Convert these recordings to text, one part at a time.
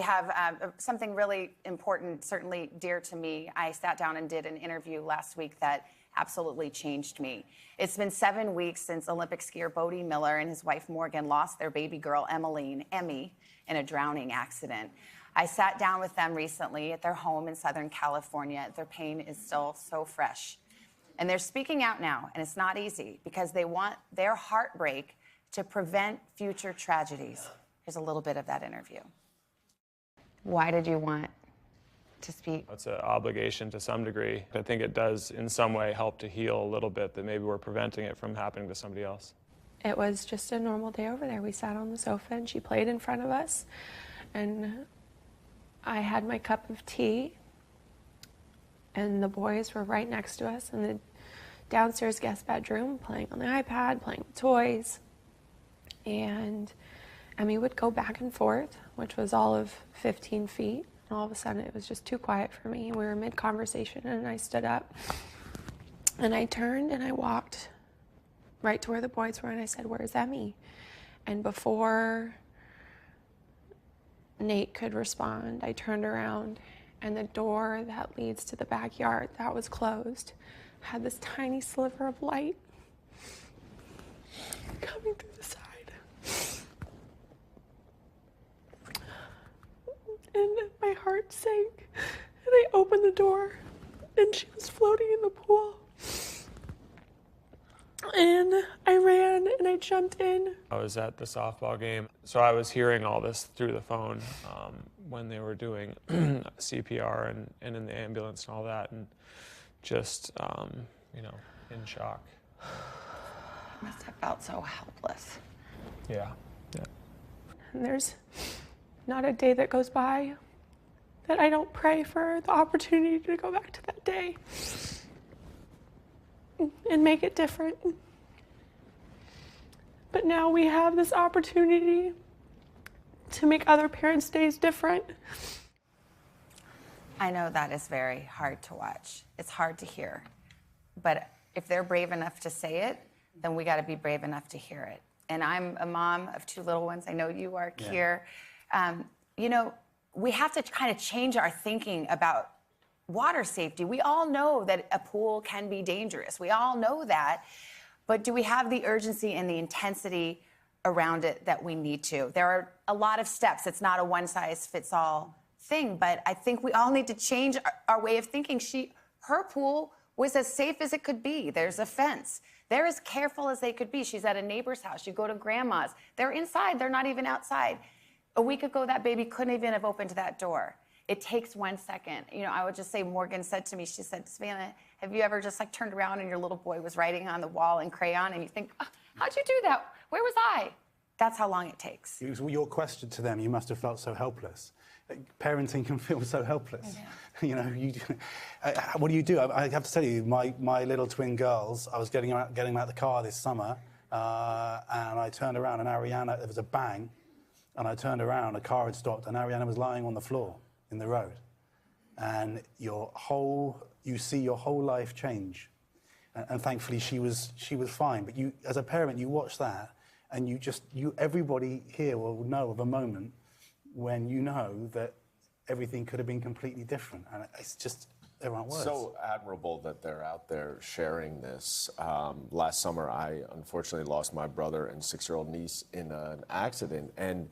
we have something really important, certainly dear to me. I sat down and did an interview last week that absolutely changed me. It's been 7 weeks since Olympic skier Bode Miller and his wife Morgan lost their baby girl Emmy in a drowning accident. I sat down with them recently at their home in Southern California. Their pain is still so fresh. And they're speaking out now, and it's not easy because they want their heartbreak to prevent future tragedies. Here's a little bit of that interview. Why did you want to speak? It's an obligation to some degree. I think it does in some way help to heal a little bit, that maybe we're preventing it from happening to somebody else. It was just a normal day over there. We sat on the sofa and she played in front of us, and I had my cup of tea, and the boys were right next to us in the downstairs guest bedroom playing on the iPad, playing with toys. And Emmy would go back and forth, which was all of 15 feet. And all of a sudden it was just too quiet for me. We were mid-conversation and I stood up and I turned and I walked right to where the boys were and I said, "Where's Emmy?" And before Nate could respond, I turned around and the door that leads to the backyard that was closed had this tiny sliver of light coming through the side. And my heart sank, and I opened the door, and she was floating in the pool. And I ran, and I jumped in. I was at the softball game, so I was hearing all this through the phone when they were doing CPR and in the ambulance and all that, and just, in shock. I must have felt so helpless. Yeah. And there's not a day that goes by that I don't pray for the opportunity to go back to that day and make it different. But now we have this opportunity to make other parents' days different. I know that is very hard to watch. It's hard to hear. But if they're brave enough to say it, then we got to be brave enough to hear it. And I'm a mom of 2 little ones. I know you are, Keir. We have to kind of change our thinking about water safety. We all know that a pool can be dangerous. We all know that. But do we have the urgency and the intensity around it that we need to? There are a lot of steps. It's not a one-size-fits-all thing, but I think we all need to change our way of thinking. Her pool was as safe as it could be. There's a fence. They're as careful as they could be. She's at a neighbor's house. You go to grandma's. They're inside. They're not even outside. A week ago, that baby couldn't even have opened that door. It takes 1 second. I would just say, Morgan said to me, she said, "Savannah, have you ever just turned around and your little boy was writing on the wall in crayon and you think, oh, how'd you do that? Where was I?" That's how long it takes. Your question to them, you must have felt so helpless. Parenting can feel so helpless. Yeah. What do you do? I have to tell you, my little twin girls, I was getting out the car this summer, and I turned around and Ariana, there was a bang, and I turned around, a car had stopped, and Ariana was lying on the floor in the road. And you see your whole life change. And thankfully she was fine. But you, as a parent, you watch that, and everybody here will know of a moment when you know that everything could have been completely different. And it's just, there aren't words. So admirable that they're out there sharing this. Last summer, I unfortunately lost my brother and 6-year-old niece in an accident. And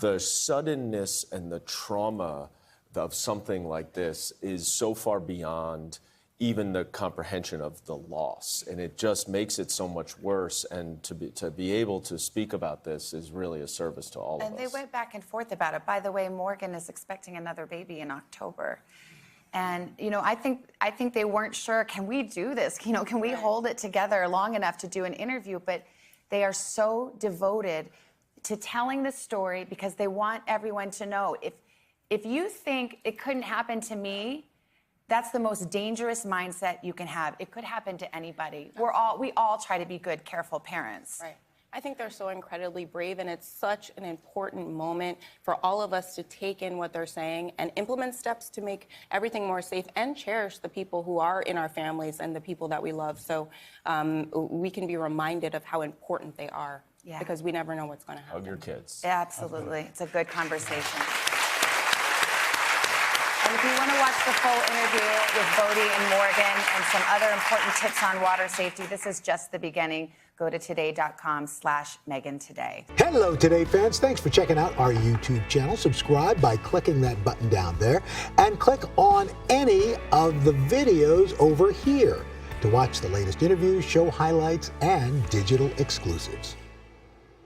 the suddenness and the trauma of something like this is so far beyond even the comprehension of the loss, and it just makes it so much worse. And to be able to speak about this is really a service to all of us. And they went back and forth about it. By the way, Morgan is expecting another baby in October. And, I think they weren't sure, can we do this? Can we hold it together long enough to do an interview? But they are so devoted to telling the story because they want everyone to know. If you think it couldn't happen to me, that's the most dangerous mindset you can have. It could happen to anybody. We all try to be good, careful parents. Right. I think they're so incredibly brave, and it's such an important moment for all of us to take in what they're saying and implement steps to make everything more safe and cherish the people who are in our families and the people that we love, so we can be reminded of how important they are, because we never know what's going to happen. Hug your kids. Absolutely. It's a good conversation. want to watch the full interview with Bode and Morgan and some other important tips on water safety, this is just the beginning. Go to today.com/MegynToday. Hello, Today fans. Thanks for checking out our YouTube channel. Subscribe by clicking that button down there and click on any of the videos over here to watch the latest interviews, show highlights, and digital exclusives.